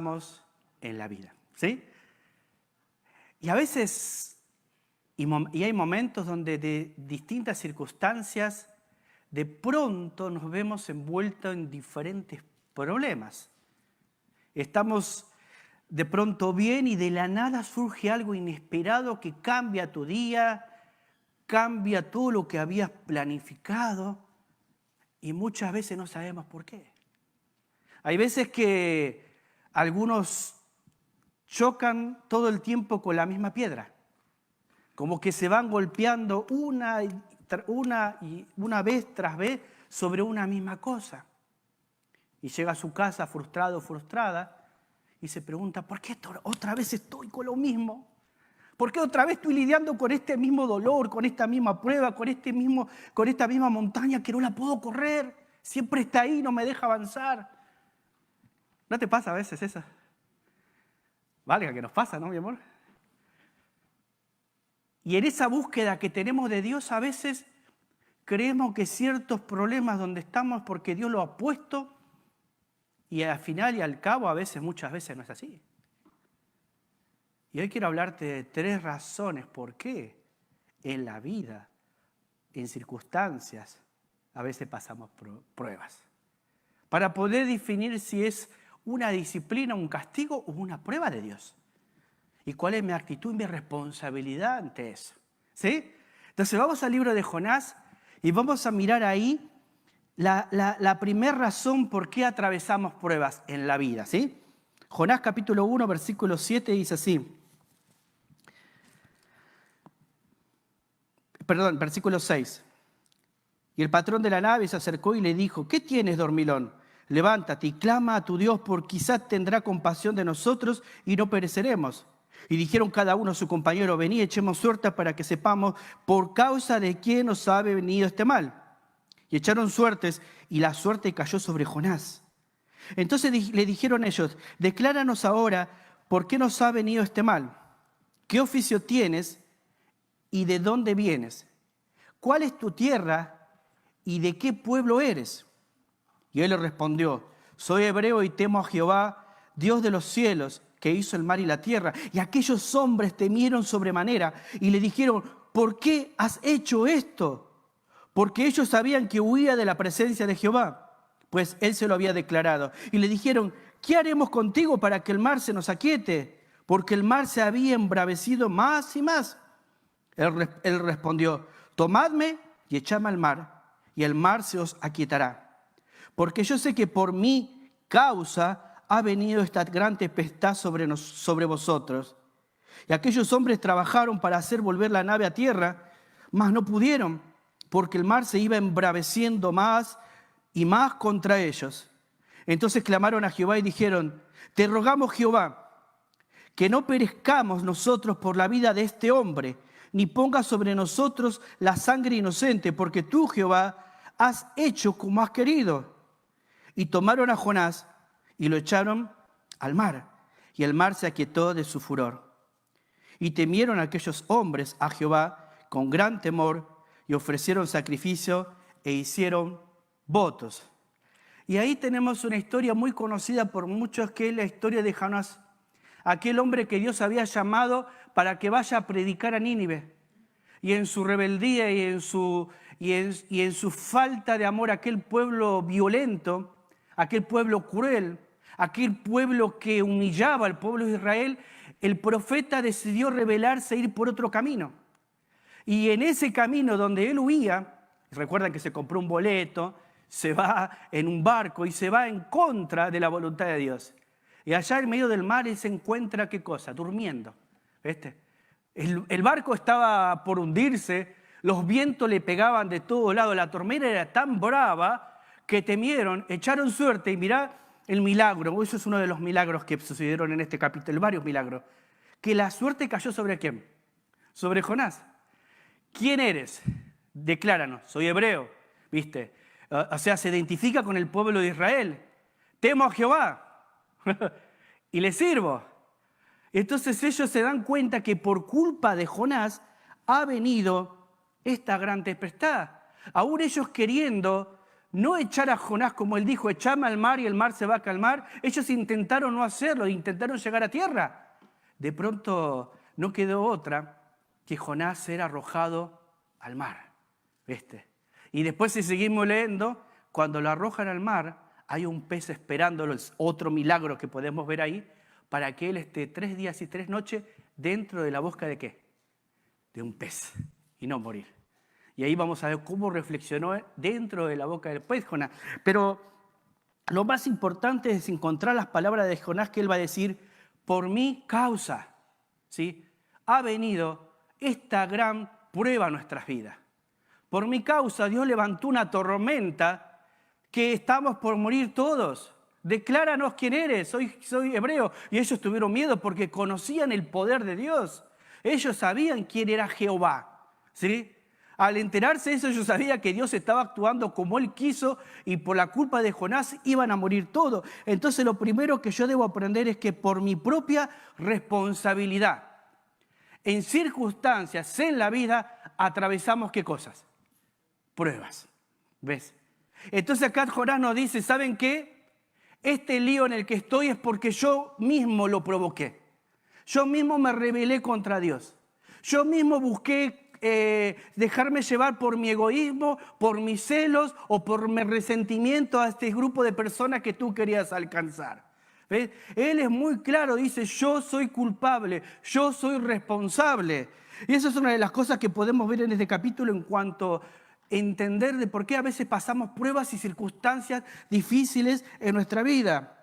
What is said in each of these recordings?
pasamos en la vida, ¿sí? Y a veces, y hay momentos donde de distintas circunstancias, de pronto nos vemos envueltos en diferentes problemas. Estamos de pronto bien y de la nada surge algo inesperado que cambia tu día, cambia todo lo que habías planificado y muchas veces no sabemos por qué. Hay veces que algunos chocan todo el tiempo con la misma piedra, como que se van golpeando una vez tras vez sobre una misma cosa. Y llega a su casa frustrado, frustrada, y se pregunta, ¿por qué otra vez estoy con lo mismo? ¿Por qué otra vez estoy lidiando con este mismo dolor, con esta misma prueba, con esta misma montaña que no la puedo correr? Siempre está ahí, no me deja avanzar. ¿No te pasa a veces eso? Valga que nos pasa, ¿no, mi amor? Y en esa búsqueda que tenemos de Dios, a veces creemos que ciertos problemas donde estamos porque Dios lo ha puesto, y al final y al cabo, muchas veces no es así. Y hoy quiero hablarte de 3 razones por qué en la vida, en circunstancias, a veces pasamos pruebas. Para poder definir si es una disciplina, un castigo o una prueba de Dios. Y cuál es mi actitud y mi responsabilidad ante eso. ¿Sí? Entonces vamos al libro de Jonás y vamos a mirar ahí la primera razón por qué atravesamos pruebas en la vida, ¿sí? Jonás capítulo 1, versículo 7 dice así. Versículo 6. Y el patrón de la nave se acercó y le dijo, ¿qué tienes, dormilón? Levántate y clama a tu Dios, porque quizás tendrá compasión de nosotros y no pereceremos. Y dijeron cada uno a su compañero, vení, echemos suerte para que sepamos por causa de quién nos ha venido este mal. Y echaron suertes, y la suerte cayó sobre Jonás. Entonces le dijeron ellos, decláranos ahora por qué nos ha venido este mal. ¿Qué oficio tienes y de dónde vienes? ¿Cuál es tu tierra y de qué pueblo eres? Y él le respondió, soy hebreo y temo a Jehová, Dios de los cielos, que hizo el mar y la tierra. Y aquellos hombres temieron sobremanera y le dijeron, ¿por qué has hecho esto? Porque ellos sabían que huía de la presencia de Jehová, pues él se lo había declarado. Y le dijeron, ¿qué haremos contigo para que el mar se nos aquiete? Porque el mar se había embravecido más y más. Él respondió, tomadme y echadme al mar, y el mar se os aquietará. Porque yo sé que por mi causa ha venido esta gran tempestad sobre vosotros. Y aquellos hombres trabajaron para hacer volver la nave a tierra, mas no pudieron, porque el mar se iba embraveciendo más y más contra ellos. Entonces clamaron a Jehová y dijeron, te rogamos, Jehová, que no perezcamos nosotros por la vida de este hombre, ni pongas sobre nosotros la sangre inocente, porque tú, Jehová, has hecho como has querido. Y tomaron a Jonás y lo echaron al mar, y el mar se aquietó de su furor. Y temieron aquellos hombres a Jehová con gran temor, y ofrecieron sacrificio e hicieron votos. Y ahí tenemos una historia muy conocida por muchos, que es la historia de Jonás, aquel hombre que Dios había llamado para que vaya a predicar a Nínive. Y en su rebeldía y en su falta de amor a aquel pueblo violento, aquel pueblo cruel, aquel pueblo que humillaba al pueblo de Israel, el profeta decidió rebelarse e ir por otro camino. Y en ese camino donde él huía, recuerdan que se compró un boleto, se va en un barco y se va en contra de la voluntad de Dios. Y allá en medio del mar él se encuentra, ¿qué cosa? Durmiendo. ¿Viste? El barco estaba por hundirse, los vientos le pegaban de todos lados, la tormenta era tan brava que temieron, echaron suerte y mirá el milagro. Eso es uno de los milagros que sucedieron en este capítulo, varios milagros. Que la suerte cayó ¿sobre quién? Sobre Jonás. ¿Quién eres? Decláranos, soy hebreo, ¿viste? O sea, se identifica con el pueblo de Israel. Temo a Jehová y le sirvo. Entonces ellos se dan cuenta que por culpa de Jonás ha venido esta gran tempestad. Aún ellos queriendo no echar a Jonás como él dijo, echadme al mar y el mar se va a calmar, ellos intentaron no hacerlo, intentaron llegar a tierra. De pronto no quedó otra que Jonás ser arrojado al mar. ¿Viste? Y después, si seguimos leyendo, cuando lo arrojan al mar, hay un pez esperándolo, es otro milagro que podemos ver ahí, para que él esté 3 días y 3 noches dentro de la boca de ¿qué? De un pez, y no morir. Y ahí vamos a ver cómo reflexionó dentro de la boca del pez Jonás. Pero lo más importante es encontrar las palabras de Jonás que él va a decir, por mi causa, ¿sí? Ha venido esta gran prueba a nuestras vidas. Por mi causa Dios levantó una tormenta que estamos por morir todos. Decláranos quién eres, soy hebreo. Y ellos tuvieron miedo porque conocían el poder de Dios. Ellos sabían quién era Jehová, ¿sí? Al enterarse de eso, ellos sabían que Dios estaba actuando como Él quiso y por la culpa de Jonás iban a morir todos. Entonces lo primero que yo debo aprender es que por mi propia responsabilidad, en circunstancias en la vida, atravesamos ¿qué cosas? Pruebas. ¿Ves? Entonces acá Jonás nos dice, ¿saben qué? Este lío en el que estoy es porque yo mismo lo provoqué. Yo mismo me rebelé contra Dios. Yo mismo busqué dejarme llevar por mi egoísmo, por mis celos o por mi resentimiento a este grupo de personas que tú querías alcanzar. ¿Ves? Él es muy claro, dice, yo soy culpable, yo soy responsable. Y eso es una de las cosas que podemos ver en este capítulo en cuanto a entender de por qué a veces pasamos pruebas y circunstancias difíciles en nuestra vida.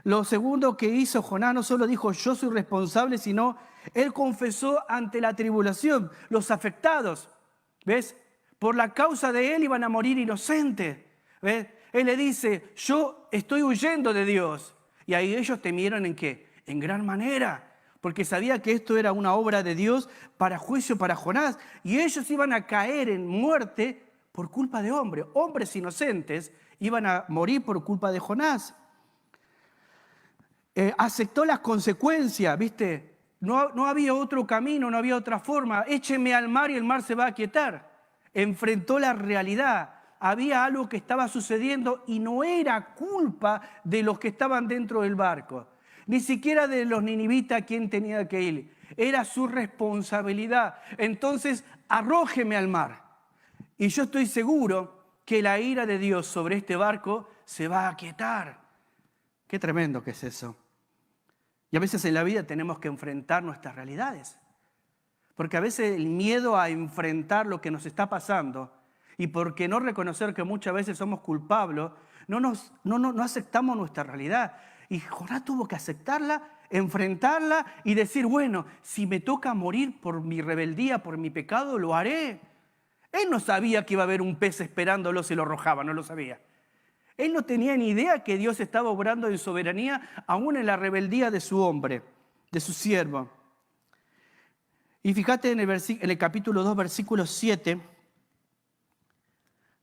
Lo segundo que hizo Jonás no solo dijo yo soy responsable, sino él confesó ante la tribulación, los afectados, ¿ves? Por la causa de él iban a morir inocentes, ¿ves? Él le dice, yo estoy huyendo de Dios. Y ahí ellos temieron ¿en qué? En gran manera, porque sabía que esto era una obra de Dios para juicio para Jonás. Y ellos iban a caer en muerte por culpa de hombres. Hombres inocentes iban a morir por culpa de Jonás. Aceptó las consecuencias, ¿viste? No había otro camino, no había otra forma. Écheme al mar y el mar se va a aquietar. Enfrentó la realidad. Había algo que estaba sucediendo y no era culpa de los que estaban dentro del barco. Ni siquiera de los ninivitas quien tenía que ir. Era su responsabilidad. Entonces, arrójeme al mar. Y yo estoy seguro que la ira de Dios sobre este barco se va a aquietar. Qué tremendo que es eso. Y a veces en la vida tenemos que enfrentar nuestras realidades. Porque a veces el miedo a enfrentar lo que nos está pasando y porque no reconocer que muchas veces somos culpables, no aceptamos nuestra realidad. Y Jonás tuvo que aceptarla, enfrentarla y decir, bueno, si me toca morir por mi rebeldía, por mi pecado, lo haré. Él no sabía que iba a haber un pez esperándolo si lo arrojaba, no lo sabía. Él no tenía ni idea que Dios estaba obrando en soberanía aún en la rebeldía de su hombre, de su siervo. Y fíjate en el capítulo 2, versículo 7,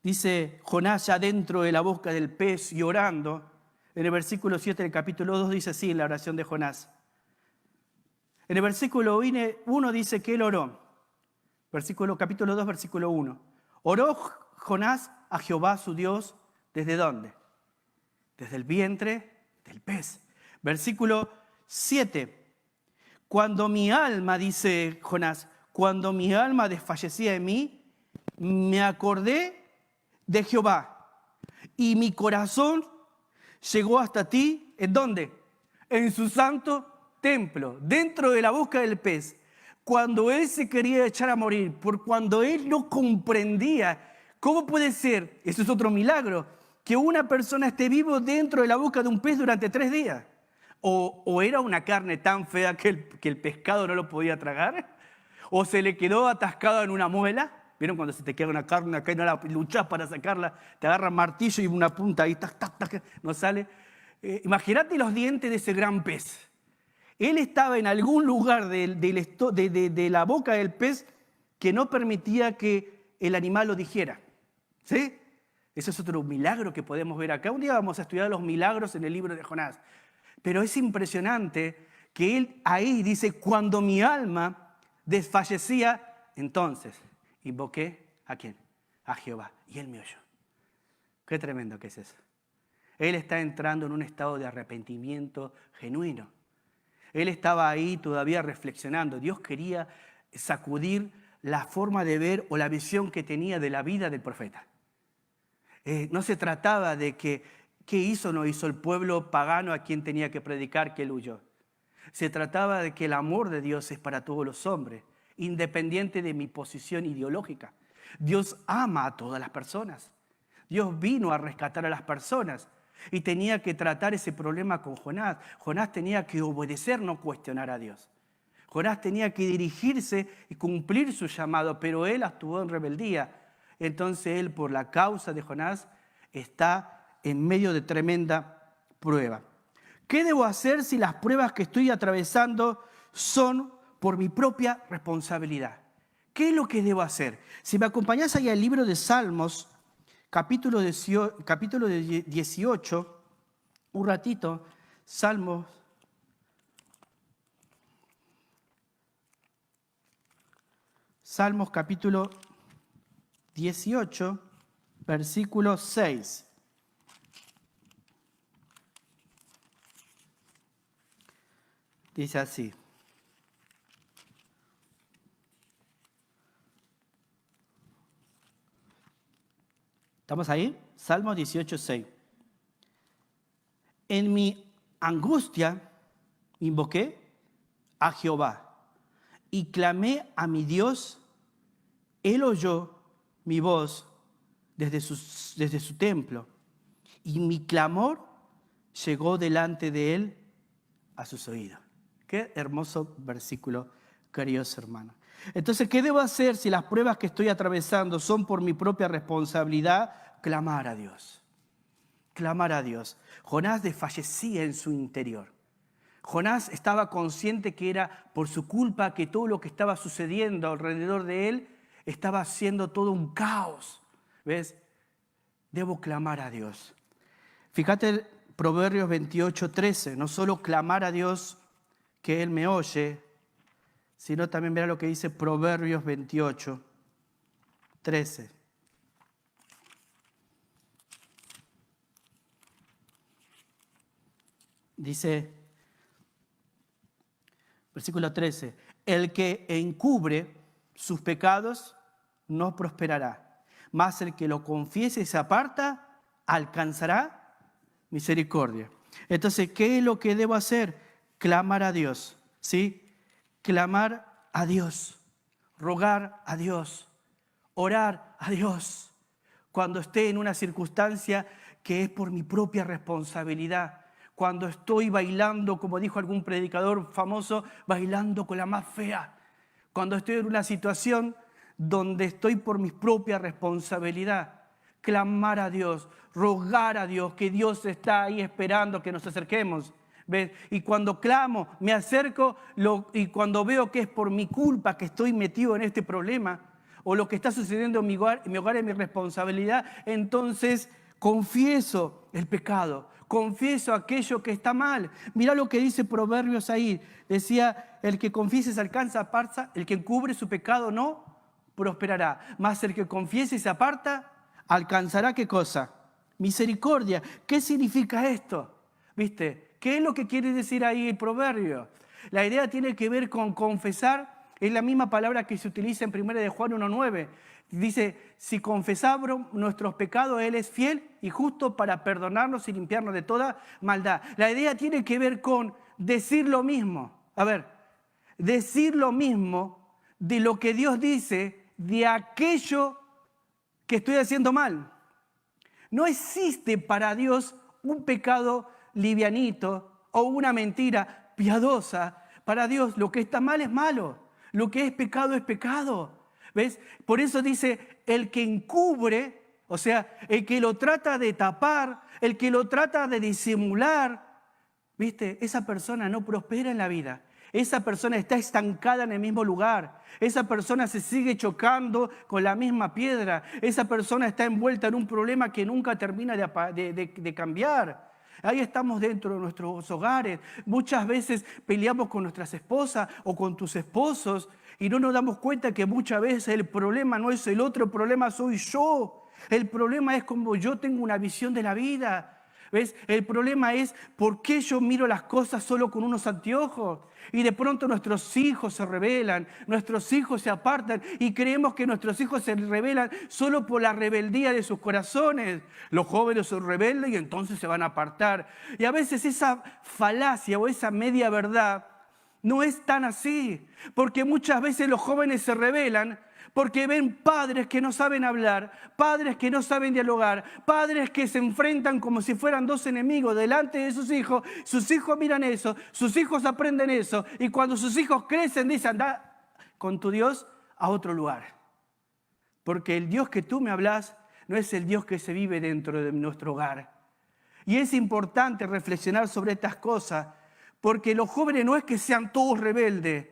dice Jonás ya dentro de la boca del pez y orando. En el versículo 7 del capítulo 2 dice así en la oración de Jonás. En el versículo 1 dice que él oró. Capítulo 2, versículo 1. Oró Jonás a Jehová su Dios. ¿Desde dónde? Desde el vientre del pez. Versículo 7. Cuando mi alma, dice Jonás, cuando mi alma desfallecía en mí, me acordé de Jehová. Y mi corazón llegó hasta ti. ¿En dónde? En su santo templo, dentro de la boca del pez. Cuando él se quería echar a morir, por cuando él no comprendía cómo puede ser, eso es otro milagro, que una persona esté vivo dentro de la boca de un pez durante 3 días. O era una carne tan fea que el pescado no lo podía tragar, o se le quedó atascado en una muela. ¿Vieron cuando se te queda una carne acá y no la luchás para sacarla? Te agarra martillo y una punta ahí, tac, tac, tac, no sale. Imagínate los dientes de ese gran pez. Él estaba en algún lugar de la boca del pez que no permitía que el animal lo dijera. ¿Sí? Ese es otro milagro que podemos ver acá. Un día vamos a estudiar los milagros en el libro de Jonás. Pero es impresionante que él ahí dice, cuando mi alma desfallecía, entonces invoqué ¿a quién? A Jehová. Y él me oyó. Qué tremendo que es eso. Él está entrando en un estado de arrepentimiento genuino. Él estaba ahí todavía reflexionando. Dios quería sacudir la forma de ver o la visión que tenía de la vida del profeta. No se trataba de qué hizo o no hizo el pueblo pagano a quien tenía que predicar que él huyó. Se trataba de que el amor de Dios es para todos los hombres, independiente de mi posición ideológica. Dios ama a todas las personas. Dios vino a rescatar a las personas y tenía que tratar ese problema con Jonás. Jonás tenía que obedecer, no cuestionar a Dios. Jonás tenía que dirigirse y cumplir su llamado, pero él actuó en rebeldía. Entonces él, por la causa de Jonás, está en medio de tremenda prueba. ¿Qué debo hacer si las pruebas que estoy atravesando son por mi propia responsabilidad? ¿Qué es lo que debo hacer? Si me acompañás ahí al libro de Salmos, capítulo 18, un ratito, Salmos capítulo 18, versículo 6. Dice así. ¿Estamos ahí? Salmos 18, 6. En mi angustia invoqué a Jehová y clamé a mi Dios. Él oyó mi voz desde su templo y mi clamor llegó delante de él a sus oídos. Qué hermoso versículo, queridos hermanos. Entonces, ¿qué debo hacer si las pruebas que estoy atravesando son por mi propia responsabilidad? Clamar a Dios. Clamar a Dios. Jonás desfallecía en su interior. Jonás estaba consciente que era por su culpa que todo lo que estaba sucediendo alrededor de él estaba haciendo todo un caos. ¿Ves? Debo clamar a Dios. Fíjate Proverbios 28, 13. No solo clamar a Dios que Él me oye, sino también verá lo que dice Proverbios 28, 13. Dice, versículo 13, el que encubre sus pecados no prosperará, mas el que lo confiese y se aparta alcanzará misericordia. Entonces, ¿qué es lo que debo hacer? Clamar a Dios, ¿sí? Clamar a Dios, rogar a Dios, orar a Dios. Cuando esté en una circunstancia que es por mi propia responsabilidad, cuando estoy bailando, como dijo algún predicador famoso, bailando con la más fea, cuando estoy en una situación donde estoy por mi propia responsabilidad, clamar a Dios, rogar a Dios, que Dios está ahí esperando que nos acerquemos. ¿Ves? Y cuando clamo, me acerco y cuando veo que es por mi culpa que estoy metido en este problema o lo que está sucediendo en mi hogar es mi responsabilidad, entonces confieso el pecado, confieso aquello que está mal. Mirá lo que dice Proverbios ahí. Decía, el que confiese se alcanza, aparta, el que encubre su pecado no prosperará. Mas el que confiese y se aparta, alcanzará ¿qué cosa? Misericordia. ¿Qué significa esto? ¿Viste? ¿Qué es lo que quiere decir ahí el proverbio? La idea tiene que ver con confesar, es la misma palabra que se utiliza en 1 de Juan 1:9. Dice, si confesamos nuestros pecados, Él es fiel y justo para perdonarnos y limpiarnos de toda maldad. La idea tiene que ver con decir lo mismo. A ver, decir lo mismo de lo que Dios dice de aquello que estoy haciendo mal. No existe para Dios un pecado livianito o una mentira piadosa. Para Dios lo que está mal es malo, lo que es pecado. ¿Ves? Por eso dice, el que encubre, o sea, el que lo trata de tapar, el que lo trata de disimular, ¿viste? Esa persona no prospera en la vida. Esa persona está estancada en el mismo lugar. Esa persona se sigue chocando con la misma piedra. Esa persona está envuelta en un problema que nunca termina de cambiar. Ahí estamos dentro de nuestros hogares. Muchas veces peleamos con nuestras esposas o con tus esposos y no nos damos cuenta que muchas veces el problema no es el otro, el problema soy yo. El problema es como yo tengo una visión de la vida. ¿Ves? El problema es por qué yo miro las cosas solo con unos anteojos. Y de pronto nuestros hijos se rebelan, nuestros hijos se apartan y creemos que nuestros hijos se rebelan solo por la rebeldía de sus corazones. Los jóvenes se rebelden y entonces se van a apartar. Y a veces esa falacia o esa media verdad no es tan así, porque muchas veces los jóvenes se rebelan porque ven padres que no saben hablar, padres que no saben dialogar, padres que se enfrentan como si fueran dos enemigos delante de sus hijos miran eso, sus hijos aprenden eso, y cuando sus hijos crecen dicen, anda con tu Dios a otro lugar. Porque el Dios que tú me hablas no es el Dios que se vive dentro de nuestro hogar. Y es importante reflexionar sobre estas cosas, porque los jóvenes no es que sean todos rebeldes,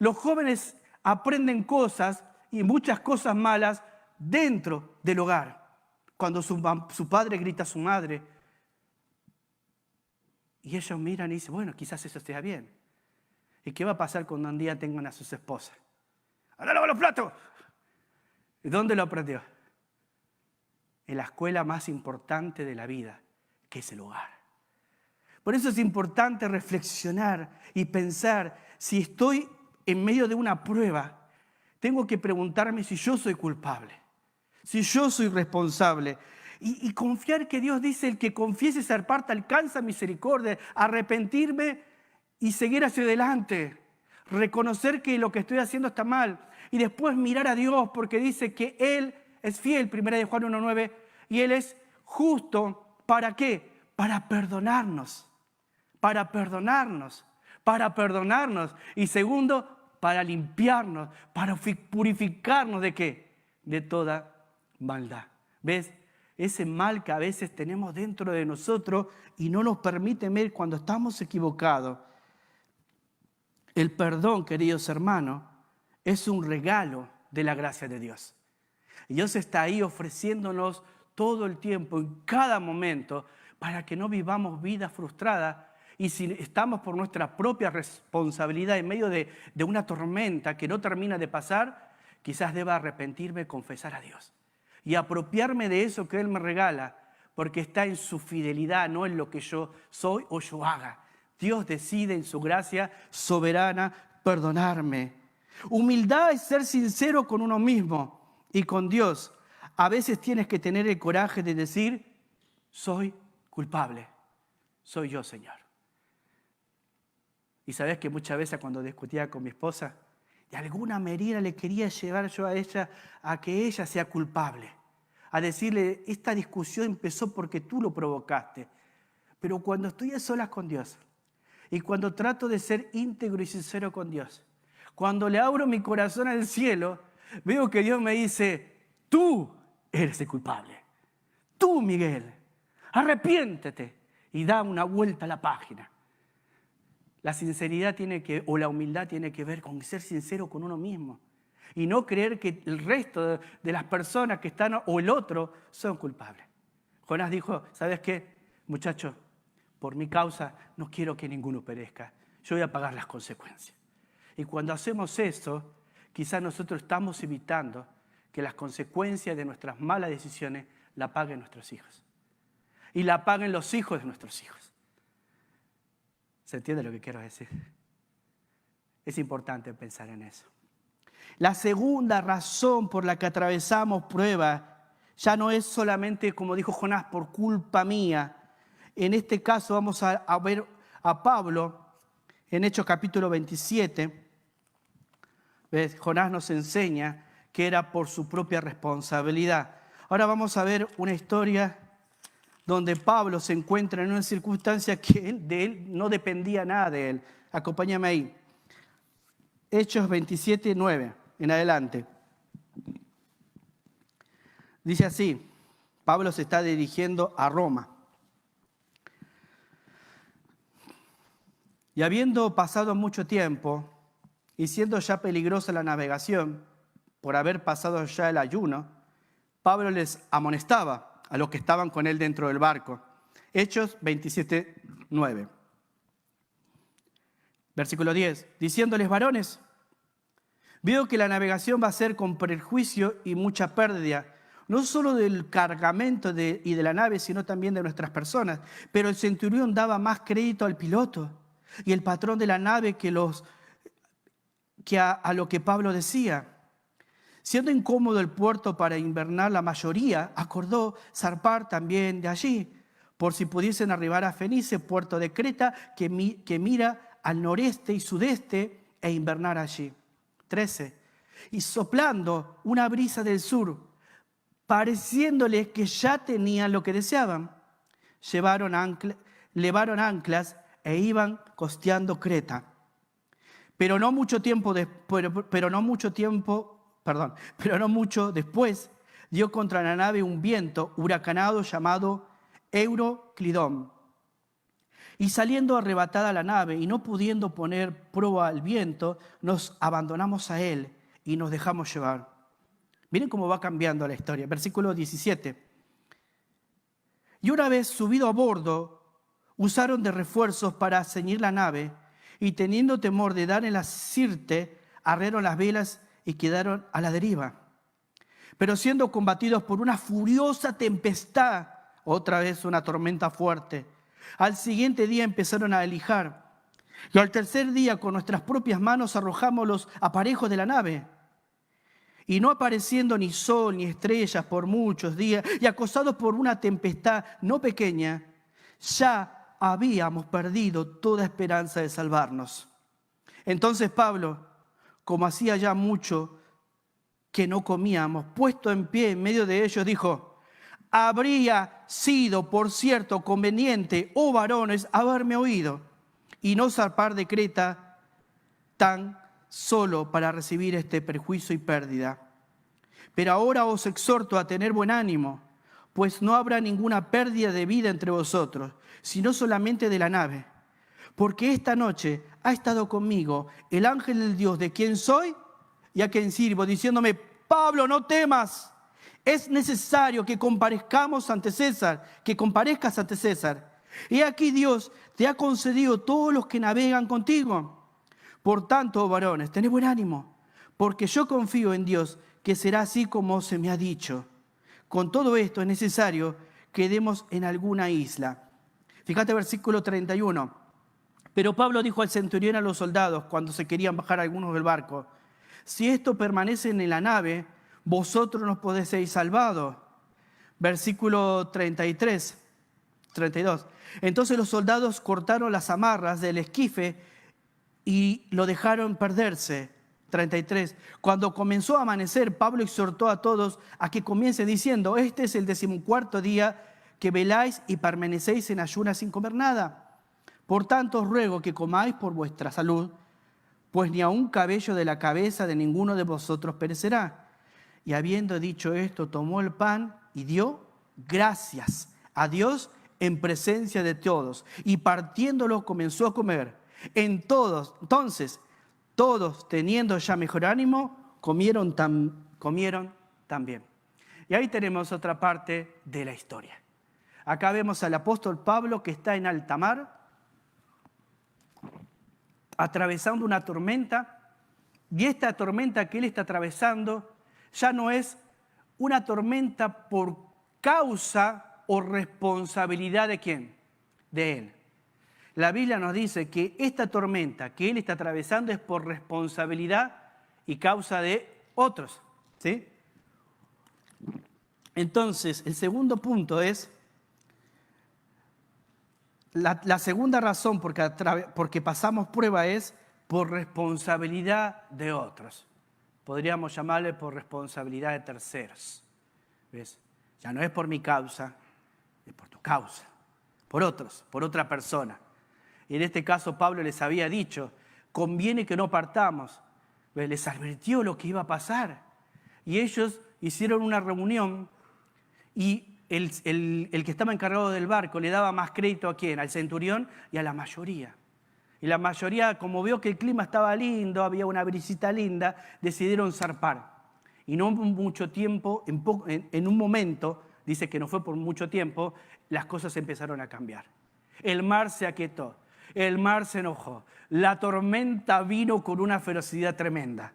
los jóvenes aprenden cosas y muchas cosas malas dentro del hogar. Cuando su padre grita a su madre y ellos miran y dicen, bueno, quizás eso esté bien. ¿Y qué va a pasar cuando un día tengan a sus esposas? ¡Anda, lava los platos! ¿Y dónde lo aprendió? En la escuela más importante de la vida, que es el hogar. Por eso es importante reflexionar y pensar, si estoy en medio de una prueba, tengo que preguntarme si yo soy culpable, si yo soy responsable. Y confiar que Dios dice, el que confiese y se aparta alcanza misericordia, arrepentirme y seguir hacia adelante. Reconocer que lo que estoy haciendo está mal. Y después mirar a Dios, porque dice que Él es fiel, 1 Juan 1:9, y Él es justo. ¿Para qué? Para perdonarnos. Para perdonarnos. Para perdonarnos. Y segundo, para limpiarnos, para purificarnos ¿de qué? De toda maldad. ¿Ves? Ese mal que a veces tenemos dentro de nosotros y no nos permite ver cuando estamos equivocados. El perdón, queridos hermanos, es un regalo de la gracia de Dios. Y Dios está ahí ofreciéndonos todo el tiempo, en cada momento, para que no vivamos vidas frustradas. Y si estamos por nuestra propia responsabilidad en medio de una tormenta que no termina de pasar, quizás deba arrepentirme y confesar a Dios. Y apropiarme de eso que Él me regala, porque está en su fidelidad, no en lo que yo soy o yo haga. Dios decide en su gracia soberana perdonarme. Humildad es ser sincero con uno mismo y con Dios. A veces tienes que tener el coraje de decir, soy culpable, soy yo, Señor. Y sabes que muchas veces cuando discutía con mi esposa, de alguna manera le quería llevar yo a ella a que ella sea culpable. A decirle, esta discusión empezó porque tú lo provocaste. Pero cuando estoy a solas con Dios y cuando trato de ser íntegro y sincero con Dios, cuando le abro mi corazón al cielo, veo que Dios me dice, tú eres el culpable. Tú, Miguel, arrepiéntete y da una vuelta a la página. La sinceridad o la humildad tiene que ver con ser sincero con uno mismo y no creer que el resto de las personas que están o el otro son culpables. Jonás dijo, ¿sabes qué? Muchachos, por mi causa no quiero que ninguno perezca. Yo voy a pagar las consecuencias. Y cuando hacemos eso, quizás nosotros estamos evitando que las consecuencias de nuestras malas decisiones la paguen nuestros hijos. Y la paguen los hijos de nuestros hijos. ¿Se entiende lo que quiero decir? Es importante pensar en eso. La segunda razón por la que atravesamos pruebas ya no es solamente, como dijo Jonás, por culpa mía. En este caso vamos a ver a Pablo en Hechos capítulo 27. ¿Ves? Jonás nos enseña que era por su propia responsabilidad. Ahora vamos a ver una historia donde Pablo se encuentra en una circunstancia que de él no dependía nada de él. Acompáñame ahí. Hechos 27:9 en adelante. Dice así, Pablo se está dirigiendo a Roma. Y habiendo pasado mucho tiempo, y siendo ya peligrosa la navegación, por haber pasado ya el ayuno, Pablo les amonestaba a los que estaban con él dentro del barco. Hechos 27:9. Versículo 10. Diciéndoles, varones, veo que la navegación va a ser con perjuicio y mucha pérdida. no solo del cargamento y de la nave, sino también de nuestras personas. Pero el centurión daba más crédito al piloto y el patrón de la nave que a lo que Pablo decía. Siendo incómodo el puerto para invernar, la mayoría acordó zarpar también de allí, por si pudiesen arribar a Fenice, puerto de Creta, que mira al noreste y sudeste, e invernar allí. 13. Y soplando una brisa del sur, pareciéndoles que ya tenían lo que deseaban, levaron anclas e iban costeando Creta. Pero no mucho después dio contra la nave un viento huracanado llamado Euroclidón. Y saliendo arrebatada la nave y no pudiendo poner prueba al viento, nos abandonamos a él y nos dejamos llevar. Miren cómo va cambiando la historia. Versículo 17. Y una vez subido a bordo, usaron de refuerzos para ceñir la nave y teniendo temor de dar en la sirte, arriaron las velas y quedaron a la deriva. Pero siendo combatidos por una furiosa tempestad, otra vez una tormenta fuerte, al siguiente día empezaron a alijar. Y al tercer día con nuestras propias manos arrojamos los aparejos de la nave. Y no apareciendo ni sol ni estrellas por muchos días, y acosados por una tempestad no pequeña, ya habíamos perdido toda esperanza de salvarnos. Entonces Pablo, como hacía ya mucho que no comíamos, puesto en pie en medio de ellos, dijo: habría sido, por cierto, conveniente, oh varones, haberme oído y no zarpar de Creta tan solo para recibir este perjuicio y pérdida. Pero ahora os exhorto a tener buen ánimo, pues no habrá ninguna pérdida de vida entre vosotros, sino solamente de la nave. Porque esta noche ha estado conmigo el ángel del Dios de quien soy y a quien sirvo, diciéndome: Pablo, no temas, es necesario que comparezcas ante César. Y aquí Dios te ha concedido todos los que navegan contigo. Por tanto, oh varones, tened buen ánimo, porque yo confío en Dios que será así como se me ha dicho. Con todo esto es necesario que demos en alguna isla. Fíjate versículo 31. Pero Pablo dijo al centurión, a los soldados, cuando se querían bajar algunos del barco: si esto permanecen en la nave, vosotros nos podéis ser salvados. Versículo 32. Entonces los soldados cortaron las amarras del esquife y lo dejaron perderse. 33. Cuando comenzó a amanecer, Pablo exhortó a todos a que comiencen diciendo: este es el 14º día que veláis y permanecéis en ayunas sin comer nada. Por tanto os ruego que comáis por vuestra salud, pues ni aun cabello de la cabeza de ninguno de vosotros perecerá. Y habiendo dicho esto, tomó el pan y dio gracias a Dios en presencia de todos, y partiéndolo comenzó a comer. Entonces, todos, teniendo ya mejor ánimo, comieron también. Y ahí tenemos otra parte de la historia. Acá vemos al apóstol Pablo que está en alta mar, atravesando una tormenta, y esta tormenta que él está atravesando ya no es una tormenta por causa o responsabilidad de ¿quién? De él. La Biblia nos dice que esta tormenta que él está atravesando es por responsabilidad y causa de otros, ¿sí? Entonces, el segundo punto es, la segunda razón porque pasamos prueba es por responsabilidad de otros. Podríamos llamarle por responsabilidad de terceros. ¿Ves? Ya no es por mi causa, es por tu causa, por otros, por otra persona. Y en este caso Pablo les había dicho: conviene que no partamos. ¿Ves? Les advirtió lo que iba a pasar. Y ellos hicieron una reunión y el que estaba encargado del barco le daba más crédito ¿a quién? Al centurión y a la mayoría. Y la mayoría, como vio que el clima estaba lindo, había una brisita linda, decidieron zarpar. Y no mucho tiempo, en un momento, dice que no fue por mucho tiempo, las cosas empezaron a cambiar. El mar se aquietó, el mar se enojó, la tormenta vino con una ferocidad tremenda.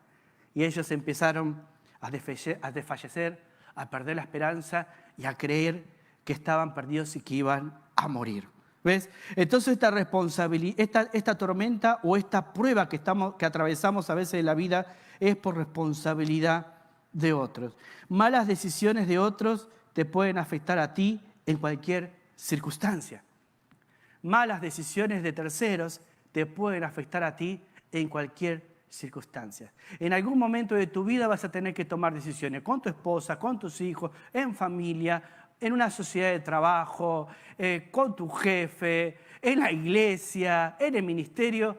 Y ellos empezaron a desfallecer, a perder la esperanza y a creer que estaban perdidos y que iban a morir. ¿Ves? Entonces esta responsabilidad, esta tormenta o esta prueba que atravesamos a veces en la vida es por responsabilidad de otros. Malas decisiones de otros te pueden afectar a ti en cualquier circunstancia. Malas decisiones de terceros te pueden afectar a ti en cualquier circunstancia. En algún momento de tu vida vas a tener que tomar decisiones con tu esposa, con tus hijos, en familia, en una sociedad de trabajo, con tu jefe, en la iglesia, en el ministerio,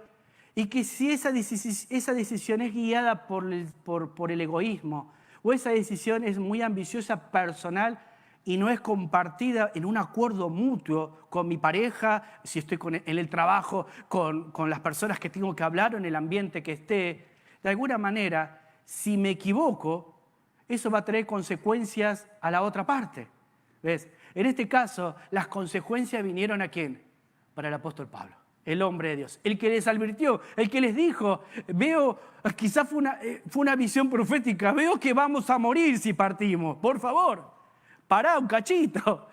y que si esa decisión es guiada por el egoísmo, o esa decisión es muy ambiciosa personal y no es compartida en un acuerdo mutuo con mi pareja, si estoy en el trabajo, con las personas que tengo que hablar o en el ambiente que esté, de alguna manera, si me equivoco, eso va a traer consecuencias a la otra parte. ¿Ves? En este caso, las consecuencias vinieron ¿a quién? Para el apóstol Pablo, el hombre de Dios, el que les advirtió, el que les dijo, veo, quizás fue una visión profética, veo que vamos a morir si partimos, por favor, pará un cachito,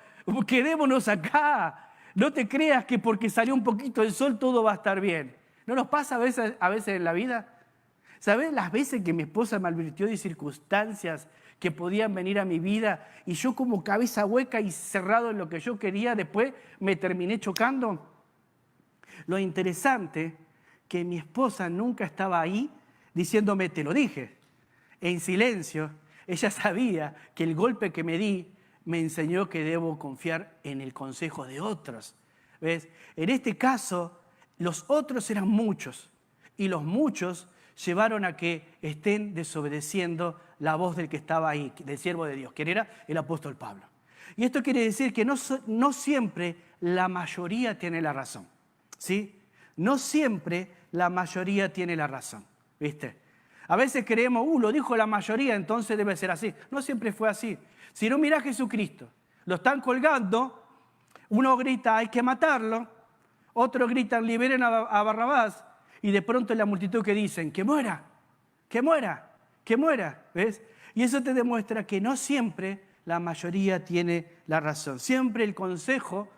quedémonos acá, no te creas que porque salió un poquito el sol todo va a estar bien. ¿No nos pasa a veces en la vida? ¿Sabes las veces que mi esposa me advirtió de circunstancias que podían venir a mi vida y yo como cabeza hueca y cerrado en lo que yo quería, después me terminé chocando? Lo interesante que mi esposa nunca estaba ahí diciéndome, te lo dije. En silencio, ella sabía que el golpe que me di me enseñó que debo confiar en el consejo de otros. ¿Ves? En este caso, los otros eran muchos y los muchos llevaron a que estén desobedeciendo la voz del que estaba ahí, del siervo de Dios, que era el apóstol Pablo. Y esto quiere decir que no siempre la mayoría tiene la razón, ¿sí? No siempre la mayoría tiene la razón, ¿viste? A veces creemos, lo dijo la mayoría, entonces debe ser así. No siempre fue así. Si no, mirá a Jesucristo. Lo están colgando, uno grita, hay que matarlo, otros gritan, liberen a Barrabás, y de pronto la multitud que dicen, que muera, que muera, que muera, ¿ves? Y eso te demuestra que no siempre la mayoría tiene la razón. Siempre el consejo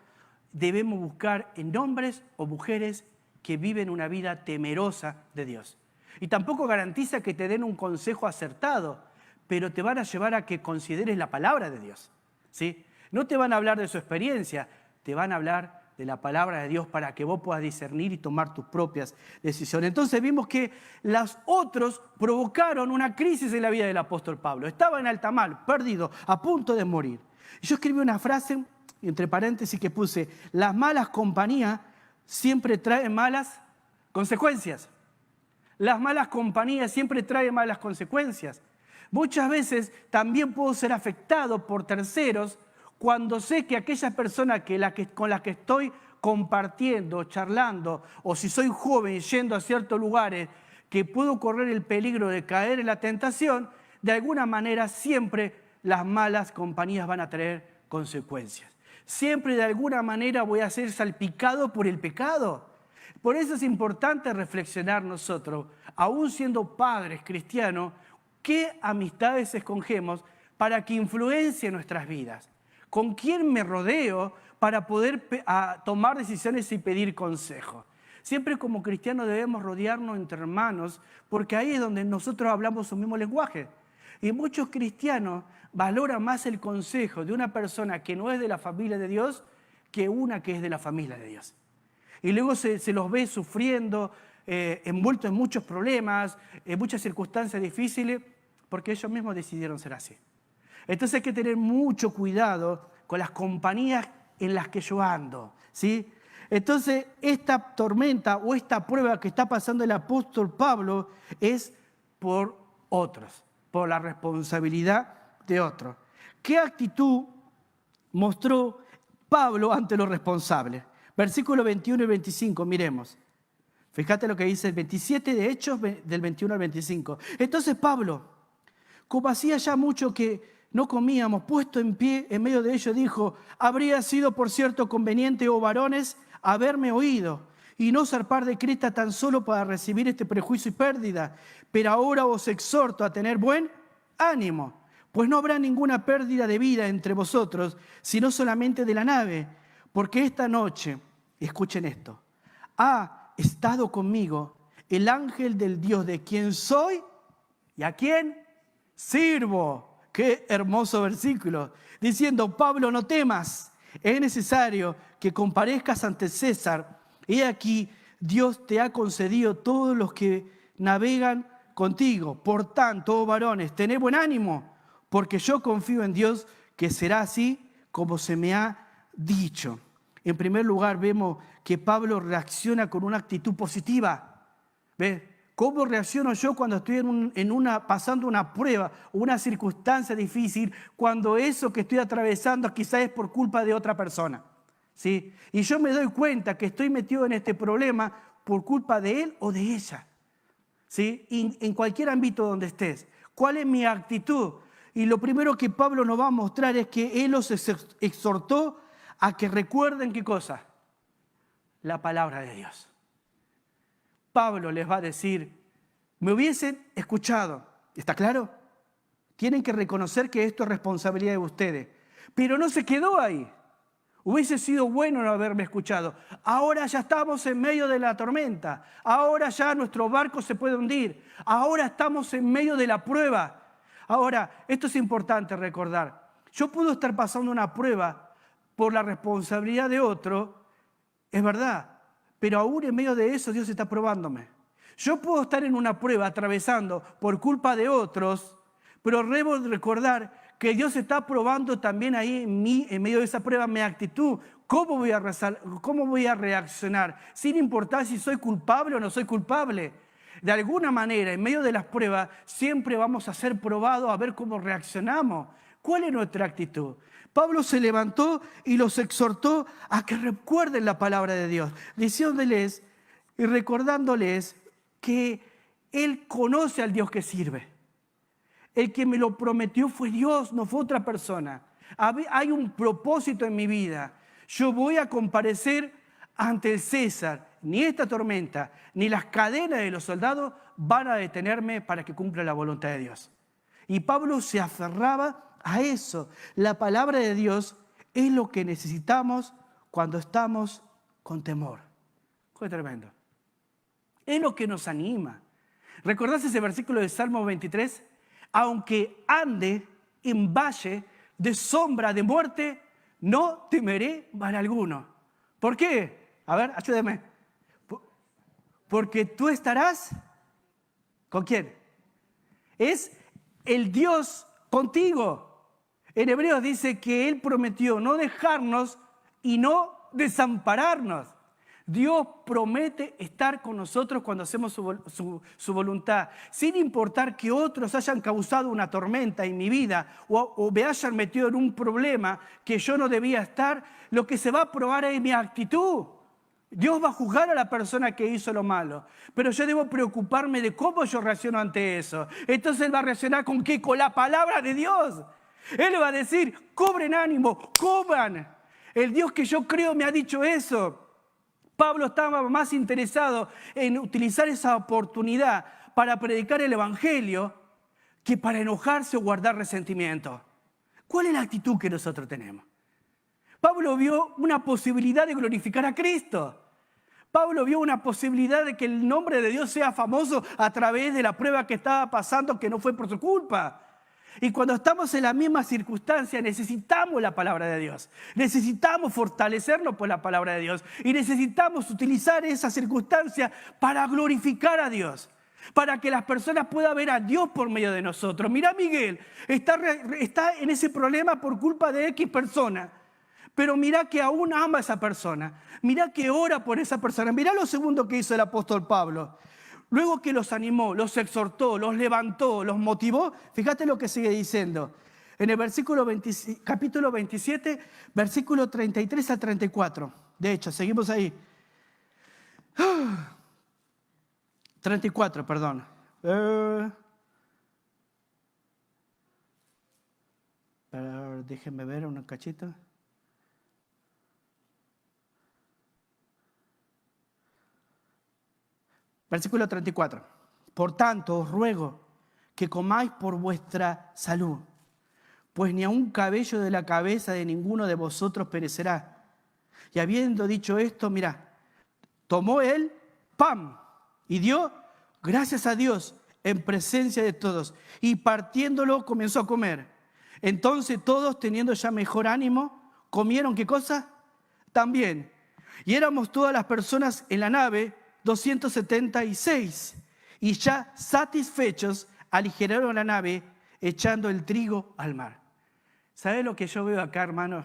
debemos buscar en hombres o mujeres que viven una vida temerosa de Dios. Y tampoco garantiza que te den un consejo acertado, pero te van a llevar a que consideres la palabra de Dios, ¿sí? No te van a hablar de su experiencia, te van a hablar de la palabra de Dios para que vos puedas discernir y tomar tus propias decisiones. Entonces vimos que los otros provocaron una crisis en la vida del apóstol Pablo. Estaba en alta mar, perdido, a punto de morir. Y yo escribí una frase, entre paréntesis, que puse, las malas compañías siempre traen malas consecuencias. Las malas compañías siempre traen malas consecuencias. Muchas veces también puedo ser afectado por terceros cuando sé que aquella persona con la que estoy compartiendo, charlando, o si soy joven yendo a ciertos lugares, que puedo correr el peligro de caer en la tentación, de alguna manera siempre las malas compañías van a traer consecuencias. Siempre de alguna manera voy a ser salpicado por el pecado. Por eso es importante reflexionar nosotros, aún siendo padres cristianos, qué amistades escogemos para que influencien nuestras vidas. ¿Con quién me rodeo para poder tomar decisiones y pedir consejo? Siempre como cristianos debemos rodearnos entre hermanos, porque ahí es donde nosotros hablamos un mismo lenguaje. Y muchos cristianos valoran más el consejo de una persona que no es de la familia de Dios que una que es de la familia de Dios. Y luego se los ve sufriendo, envueltos en muchos problemas, en muchas circunstancias difíciles, porque ellos mismos decidieron ser así. Entonces hay que tener mucho cuidado con las compañías en las que yo ando, ¿sí? Entonces esta tormenta o esta prueba que está pasando el apóstol Pablo es por otros, por la responsabilidad de otros. ¿Qué actitud mostró Pablo ante los responsables? Versículos 21 y 25, miremos. Fíjate lo que dice el 27 de Hechos, del 21 al 25. Entonces Pablo, como hacía ya mucho que no comíamos, puesto en pie en medio de ellos, dijo, habría sido por cierto conveniente, oh varones, haberme oído y no zarpar de Creta tan solo para recibir este prejuicio y pérdida. Pero ahora os exhorto a tener buen ánimo, Pues no habrá ninguna pérdida de vida entre vosotros, sino solamente de la nave, porque esta noche, escuchen esto, ha estado conmigo el ángel del Dios de quien soy y a quién sirvo. Qué hermoso versículo. Diciendo, Pablo, no temas, es necesario que comparezcas ante César. He aquí, Dios te ha concedido todos los que navegan contigo. Por tanto, oh varones, tened buen ánimo, porque yo confío en Dios que será así como se me ha dicho. En primer lugar, vemos que Pablo reacciona con una actitud positiva. ¿Ves? ¿Cómo reacciono yo cuando estoy pasando una prueba o una circunstancia difícil, cuando eso que estoy atravesando quizás es por culpa de otra persona? ¿Sí? Y yo me doy cuenta que estoy metido en este problema por culpa de él o de ella. ¿Sí? Y en cualquier ámbito donde estés. ¿Cuál es mi actitud? Y lo primero que Pablo nos va a mostrar es que él los exhortó a que recuerden, ¿qué cosa? La palabra de Dios. Pablo les va a decir, me hubiesen escuchado. ¿Está claro? Tienen que reconocer que esto es responsabilidad de ustedes. Pero no se quedó ahí. Hubiese sido bueno no haberme escuchado. Ahora ya estamos en medio de la tormenta. Ahora ya nuestro barco se puede hundir. Ahora estamos en medio de la prueba. Ahora, esto es importante recordar. Yo puedo estar pasando una prueba por la responsabilidad de otro, es verdad, pero aún en medio de eso Dios está probándome. Yo puedo estar en una prueba atravesando por culpa de otros, pero debo recordar que Dios está probando también ahí en mí, en medio de esa prueba, mi actitud. ¿Cómo voy a reaccionar? Sin importar si soy culpable o no soy culpable. De alguna manera, en medio de las pruebas, siempre vamos a ser probados a ver cómo reaccionamos. ¿Cuál es nuestra actitud? Pablo se levantó y los exhortó a que recuerden la palabra de Dios, diciéndoles y recordándoles que Él conoce al Dios que sirve. El que me lo prometió fue Dios, no fue otra persona. Hay un propósito en mi vida. Yo voy a comparecer ante el César. Ni esta tormenta, ni las cadenas de los soldados van a detenerme para que cumpla la voluntad de Dios. Y Pablo se aferraba a eso. La palabra de Dios es lo que necesitamos cuando estamos con temor. Fue tremendo. Es lo que nos anima. ¿Recordás ese versículo de Salmo 23? Aunque ande en valle de sombra de muerte, no temeré mal alguno. ¿Por qué? A ver, ayúdame. Porque tú estarás, ¿con quién? Es el Dios contigo. En Hebreos dice que Él prometió no dejarnos y no desampararnos. Dios promete estar con nosotros cuando hacemos su voluntad, sin importar que otros hayan causado una tormenta en mi vida o me hayan metido en un problema que yo no debía estar. Lo que se va a probar es mi actitud. Dios va a juzgar a la persona que hizo lo malo, pero yo debo preocuparme de cómo yo reacciono ante eso. Entonces Él va a reaccionar ¿con qué? Con la palabra de Dios. Él va a decir, cobren ánimo, coman. El Dios que yo creo me ha dicho eso. Pablo estaba más interesado en utilizar esa oportunidad para predicar el Evangelio que para enojarse o guardar resentimiento. ¿Cuál es la actitud que nosotros tenemos? Pablo vio una posibilidad de glorificar a Cristo. Pablo vio una posibilidad de que el nombre de Dios sea famoso a través de la prueba que estaba pasando, que no fue por su culpa. Y cuando estamos en la misma circunstancia, necesitamos la palabra de Dios. Necesitamos fortalecernos por la palabra de Dios. Y necesitamos utilizar esa circunstancia para glorificar a Dios. Para que las personas puedan ver a Dios por medio de nosotros. Mirá, Miguel, está en ese problema por culpa de X persona. Pero mirá que aún ama a esa persona. Mirá que ora por esa persona. Mirá lo segundo que hizo el apóstol Pablo. Luego que los animó, los exhortó, los levantó, los motivó, fíjate lo que sigue diciendo. En el capítulo 27, versículo 33 a 34. De hecho, seguimos ahí. 34, perdón. Déjenme ver un cachito. Versículo 34. Por tanto, os ruego que comáis por vuestra salud, pues ni a un cabello de la cabeza de ninguno de vosotros perecerá. Y habiendo dicho esto, mira, tomó él pan y dio gracias a Dios en presencia de todos. Y partiéndolo comenzó a comer. Entonces todos, teniendo ya mejor ánimo, comieron, ¿qué cosa? También. Y éramos todas las personas en la nave, 276. Y ya satisfechos, aligeraron la nave, echando el trigo al mar. ¿Sabe lo que yo veo acá, hermano?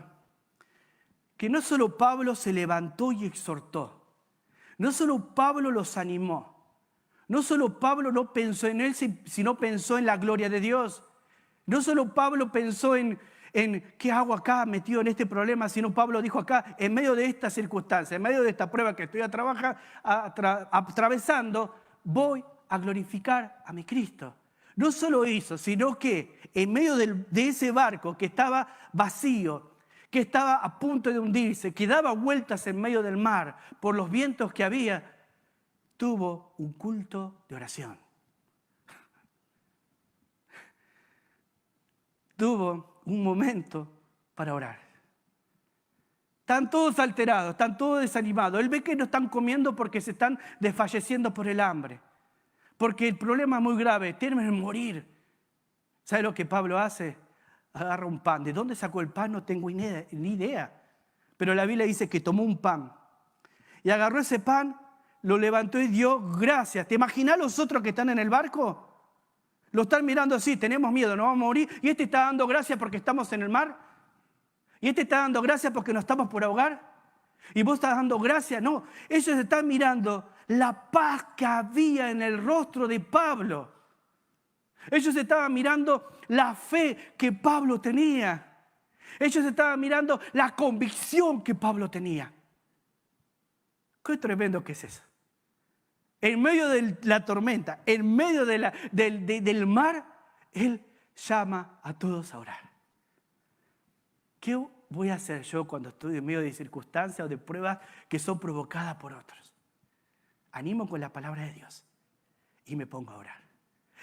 Que no solo Pablo se levantó y exhortó. No solo Pablo los animó. No solo Pablo no pensó en él, sino pensó en la gloria de Dios. No solo Pablo pensó en ¿qué hago acá metido en este problema? Sino Pablo dijo acá, en medio de esta circunstancia, en medio de esta prueba que estoy atravesando, voy a glorificar a mi Cristo. No solo eso, sino que en medio de ese barco que estaba vacío, que estaba a punto de hundirse, que daba vueltas en medio del mar por los vientos que había, tuvo un culto de oración. Tuvo un momento para orar. Están todos alterados, están todos desanimados. Él ve que no están comiendo porque se están desfalleciendo por el hambre. Porque el problema es muy grave, tienen que morir. ¿Sabe lo que Pablo hace? Agarra un pan. ¿De dónde sacó el pan? No tengo ni idea. Pero la Biblia dice que tomó un pan. Y agarró ese pan, lo levantó y dio gracias. ¿Te imaginas los otros que están en el barco? Lo están mirando así, tenemos miedo, nos vamos a morir. Y este está dando gracias porque estamos en el mar. Y este está dando gracias porque nos estamos por ahogar. Y vos estás dando gracias. No, ellos están mirando la paz que había en el rostro de Pablo. Ellos estaban mirando la fe que Pablo tenía. Ellos estaban mirando la convicción que Pablo tenía. Qué tremendo que es eso. En medio de la tormenta, en medio del mar, Él llama a todos a orar. ¿Qué voy a hacer yo cuando estoy en medio de circunstancias o de pruebas que son provocadas por otros? Animo con la palabra de Dios y me pongo a orar.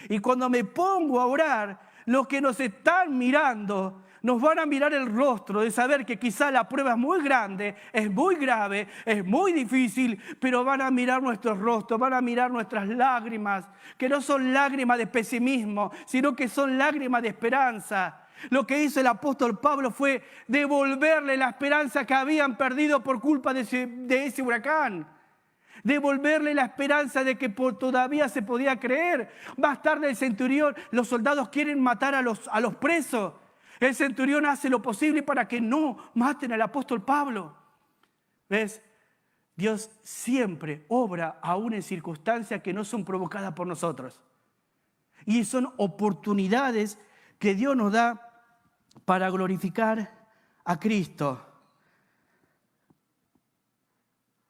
Y cuando me pongo a orar, los que nos están mirando nos van a mirar el rostro de saber que quizá la prueba es muy grande, es muy grave, es muy difícil, pero van a mirar nuestros rostros, van a mirar nuestras lágrimas, que no son lágrimas de pesimismo, sino que son lágrimas de esperanza. Lo que hizo el apóstol Pablo fue devolverle la esperanza que habían perdido por culpa de ese huracán. Devolverle la esperanza de que todavía se podía creer. Más tarde el centurión, los soldados quieren matar a los presos. El centurión hace lo posible para que no maten al apóstol Pablo. ¿Ves? Dios siempre obra aún en circunstancias que no son provocadas por nosotros. Y son oportunidades que Dios nos da para glorificar a Cristo.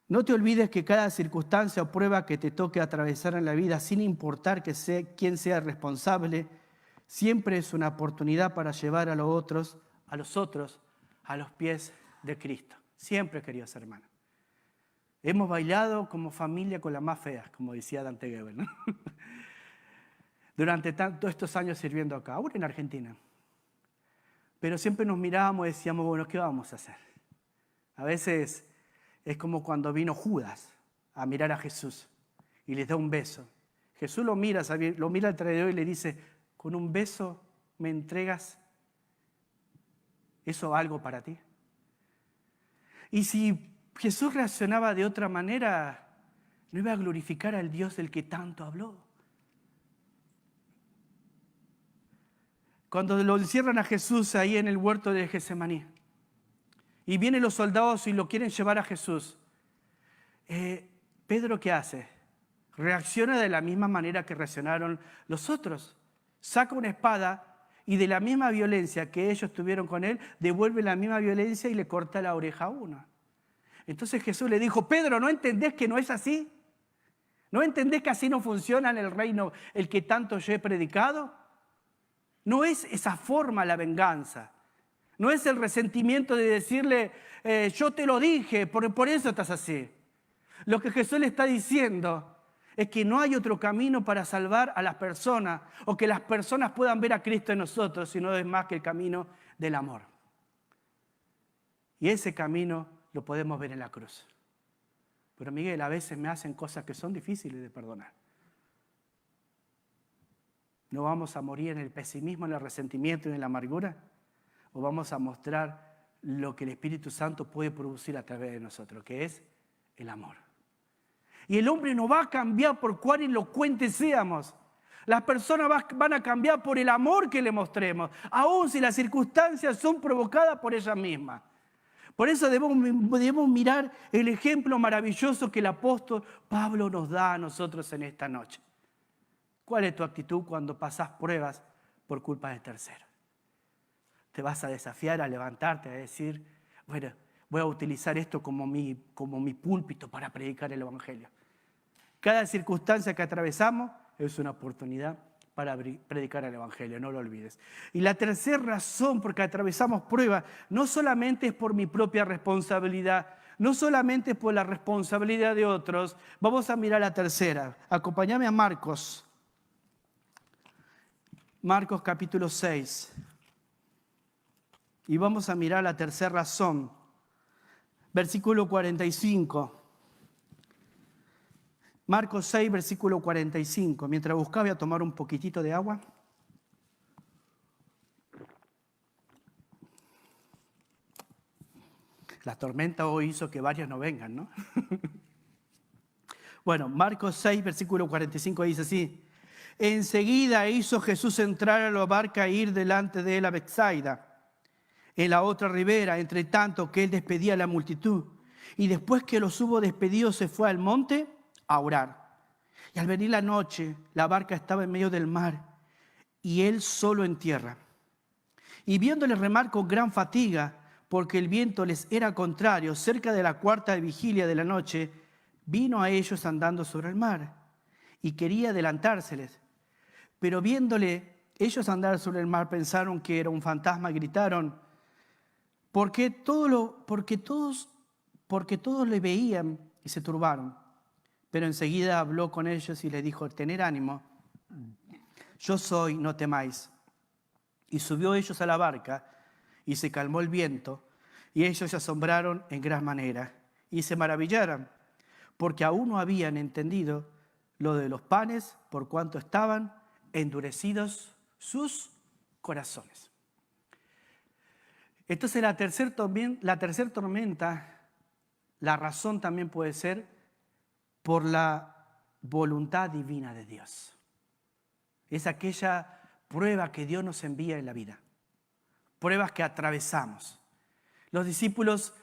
No te olvides que cada circunstancia o prueba que te toque atravesar en la vida, sin importar quién sea el responsable, siempre es una oportunidad para llevar a los otros a los pies de Cristo. Siempre, queridos hermanos. Hemos bailado como familia con las más feas, como decía Dante Gebel, ¿no? Durante todos estos años sirviendo acá, aún en Argentina. Pero siempre nos mirábamos y decíamos, bueno, ¿qué vamos a hacer? A veces es como cuando vino Judas a mirar a Jesús y les da un beso. Jesús lo mira alrededor y le dice, ¿con un beso me entregas eso algo para ti? Y si Jesús reaccionaba de otra manera, no iba a glorificar al Dios del que tanto habló. Cuando lo encierran a Jesús ahí en el huerto de Getsemaní, y vienen los soldados y lo quieren llevar a Jesús, Pedro, ¿qué hace? Reacciona de la misma manera que reaccionaron los otros. Saca una espada y de la misma violencia que ellos tuvieron con él, devuelve la misma violencia y le corta la oreja a uno. Entonces Jesús le dijo, Pedro, ¿no entendés que no es así? ¿No entendés que así no funciona en el reino el que tanto yo he predicado? No es esa forma la venganza. No es el resentimiento de decirle, yo te lo dije, por eso estás así. Lo que Jesús le está diciendo Es que no hay otro camino para salvar a las personas o que las personas puedan ver a Cristo en nosotros, sino es más que el camino del amor. Y ese camino lo podemos ver en la cruz. Pero Miguel, a veces me hacen cosas que son difíciles de perdonar. ¿No vamos a morir en el pesimismo, en el resentimiento y en la amargura? ¿O vamos a mostrar lo que el Espíritu Santo puede producir a través de nosotros, que es el amor? Y el hombre no va a cambiar por cuán elocuentes seamos. Las personas van a cambiar por el amor que le mostremos, aun si las circunstancias son provocadas por ellas mismas. Por eso debemos mirar el ejemplo maravilloso que el apóstol Pablo nos da a nosotros en esta noche. ¿Cuál es tu actitud cuando pasas pruebas por culpa de terceros? ¿Te vas a desafiar, a levantarte, a decir, bueno, voy a utilizar esto como mi púlpito para predicar el Evangelio? Cada circunstancia que atravesamos es una oportunidad para predicar el Evangelio, no lo olvides. Y la tercera razón por que atravesamos pruebas no solamente es por mi propia responsabilidad, no solamente es por la responsabilidad de otros. Vamos a mirar la tercera. Acompáñame a Marcos. Marcos capítulo 6. Y vamos a mirar la tercera razón. Versículo 45. Marcos 6, versículo 45. Mientras buscaba, voy a tomar un poquitito de agua. La tormenta hoy hizo que varios no vengan, ¿no? Bueno, Marcos 6, versículo 45 dice así. Enseguida hizo Jesús entrar a la barca e ir delante de él a Betsaida, en la otra ribera, entre tanto que él despedía a la multitud. Y después que los hubo despedido, se fue al monte a orar. Y al venir la noche, la barca estaba en medio del mar y él solo en tierra. Y viéndole remar con gran fatiga, porque el viento les era contrario, cerca de la cuarta vigilia de la noche, vino a ellos andando sobre el mar y quería adelantárseles. Pero viéndole ellos andar sobre el mar, pensaron que era un fantasma y gritaron, porque todos le veían y se turbaron. Pero enseguida habló con ellos y les dijo, tened ánimo, yo soy, no temáis. Y subió ellos a la barca y se calmó el viento, y ellos se asombraron en gran manera y se maravillaron, porque aún no habían entendido lo de los panes, por cuanto estaban endurecidos sus corazones. Entonces la tercera tormenta, la razón también puede ser por la voluntad divina de Dios. Es aquella prueba que Dios nos envía en la vida. Pruebas que atravesamos. Los discípulos,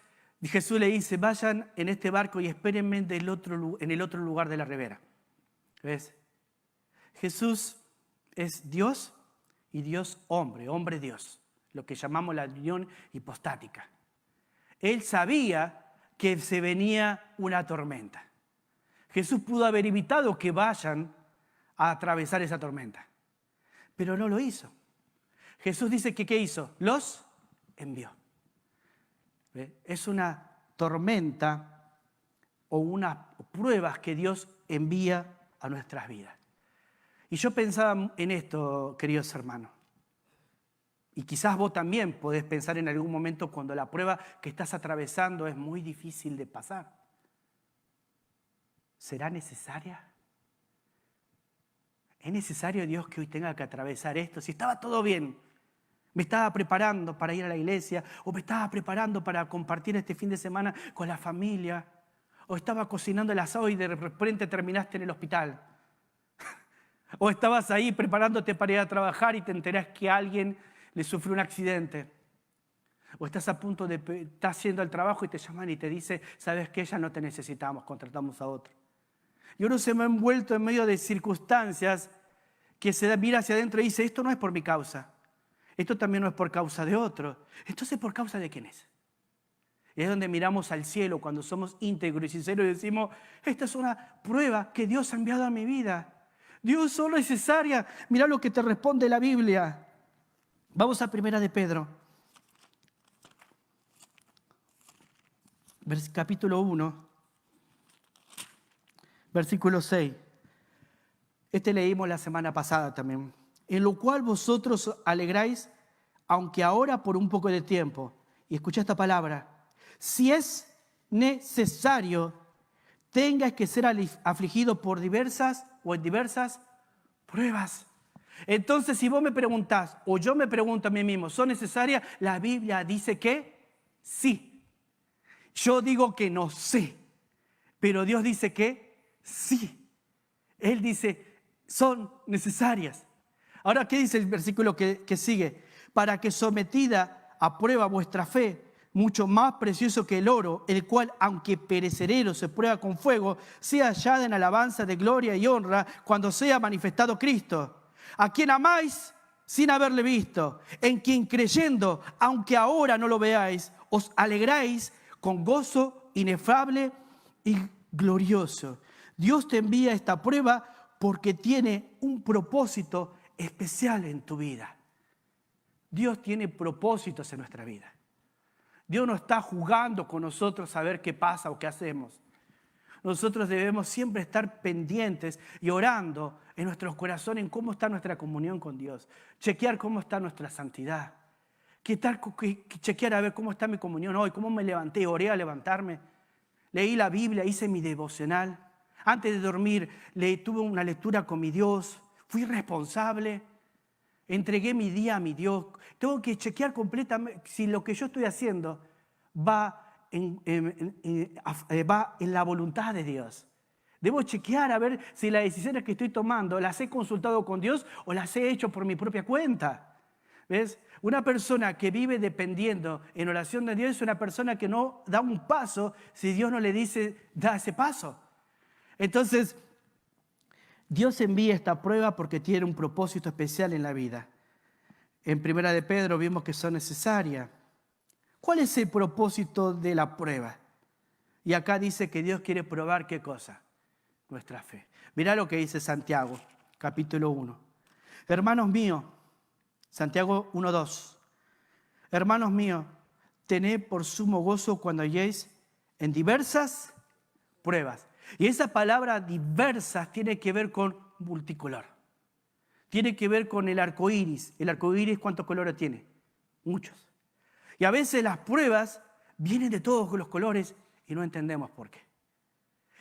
Jesús le dice, vayan en este barco y espérenme en el otro lugar de la ribera. ¿Ves? Jesús es Dios y Dios hombre Dios. Lo que llamamos la unión hipostática. Él sabía que se venía una tormenta. Jesús pudo haber evitado que vayan a atravesar esa tormenta, pero no lo hizo. Jesús dice que ¿qué hizo? Los envió. ¿Ve? Es una tormenta o unas pruebas que Dios envía a nuestras vidas. Y yo pensaba en esto, queridos hermanos. Y quizás vos también podés pensar en algún momento cuando la prueba que estás atravesando es muy difícil de pasar. ¿Será necesaria? ¿Es necesario, Dios, que hoy tenga que atravesar esto? Si estaba todo bien, me estaba preparando para ir a la iglesia, o me estaba preparando para compartir este fin de semana con la familia, o estaba cocinando el asado y de repente terminaste en el hospital. O estabas ahí preparándote para ir a trabajar y te enterás que alguien le sufrió un accidente. O estás a punto estás haciendo el trabajo y te llaman y te dice, ¿sabes qué? Ya no te necesitamos, contratamos a otro. Y uno se me ha envuelto en medio de circunstancias que se mira hacia adentro y dice, esto no es por mi causa. Esto también no es por causa de otro. Entonces, ¿por causa de quién es? Y es donde miramos al cielo cuando somos íntegros y sinceros y decimos, esta es una prueba que Dios ha enviado a mi vida. Dios solo es necesaria. Mira lo que te responde la Biblia. Vamos a Primera de Pedro. Capítulo 1, versículo 6. Este leímos la semana pasada también. En lo cual vosotros os alegráis, aunque ahora por un poco de tiempo. Y escucha esta palabra. Si es necesario, tengas que ser afligido por diversas o en diversas pruebas. Entonces, si vos me preguntás, o yo me pregunto a mí mismo, ¿son necesarias? La Biblia dice que sí. Yo digo que no sé, pero Dios dice que sí. Él dice, son necesarias. Ahora, ¿qué dice el versículo que sigue? Para que sometida a prueba vuestra fe, mucho más precioso que el oro, el cual, aunque perecedero se prueba con fuego, sea hallada en alabanza de gloria y honra cuando sea manifestado Cristo, a quien amáis sin haberle visto, en quien creyendo, aunque ahora no lo veáis, os alegráis con gozo inefable y glorioso. Dios te envía esta prueba porque tiene un propósito especial en tu vida. Dios tiene propósitos en nuestra vida. Dios no está jugando con nosotros a ver qué pasa o qué hacemos. Nosotros debemos siempre estar pendientes y orando en nuestros corazones en cómo está nuestra comunión con Dios. Chequear cómo está nuestra santidad. Chequear a ver cómo está mi comunión hoy, cómo me levanté, oré a levantarme. Leí la Biblia, hice mi devocional. Antes de dormir, tuve una lectura con mi Dios. Fui responsable. Entregué mi día a mi Dios. Tengo que chequear completamente si lo que yo estoy haciendo va en la voluntad de Dios. Debo chequear a ver si las decisiones que estoy tomando las he consultado con Dios o las he hecho por mi propia cuenta. ¿Ves? Una persona que vive dependiendo en oración de Dios es una persona que no da un paso si Dios no le dice, da ese paso. Entonces, Dios envía esta prueba porque tiene un propósito especial en la vida. En Primera de Pedro vimos que son necesarias. ¿Cuál es el propósito de la prueba? Y acá dice que Dios quiere probar ¿qué cosa? Nuestra fe. Mirá lo que dice Santiago, capítulo 1. Hermanos míos, Santiago 1:2. Hermanos míos, tened por sumo gozo cuando halléis en diversas pruebas. Y esa palabra diversas tiene que ver con multicolor. Tiene que ver con el arco iris. El arco iris, ¿cuántos colores tiene? Muchos. Y a veces las pruebas vienen de todos los colores y no entendemos por qué.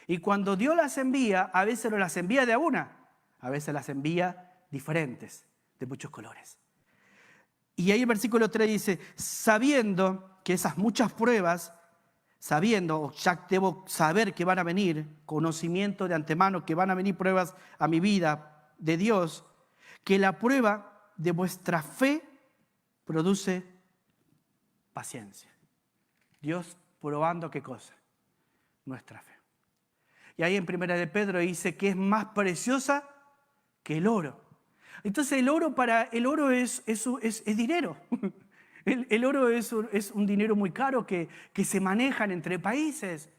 Y cuando Dios las envía, a veces no las envía de a una, a veces las envía diferentes, de muchos colores. Y ahí el versículo 3 dice, sabiendo que esas muchas pruebas, sabiendo, ya debo saber que van a venir, conocimiento de antemano que van a venir pruebas a mi vida de Dios, que la prueba de vuestra fe produce paciencia. Dios probando ¿qué cosa? Nuestra fe. Y ahí en Primera de Pedro dice que es más preciosa que el oro. Entonces el oro es dinero. El oro es un dinero muy caro que se manejan entre países.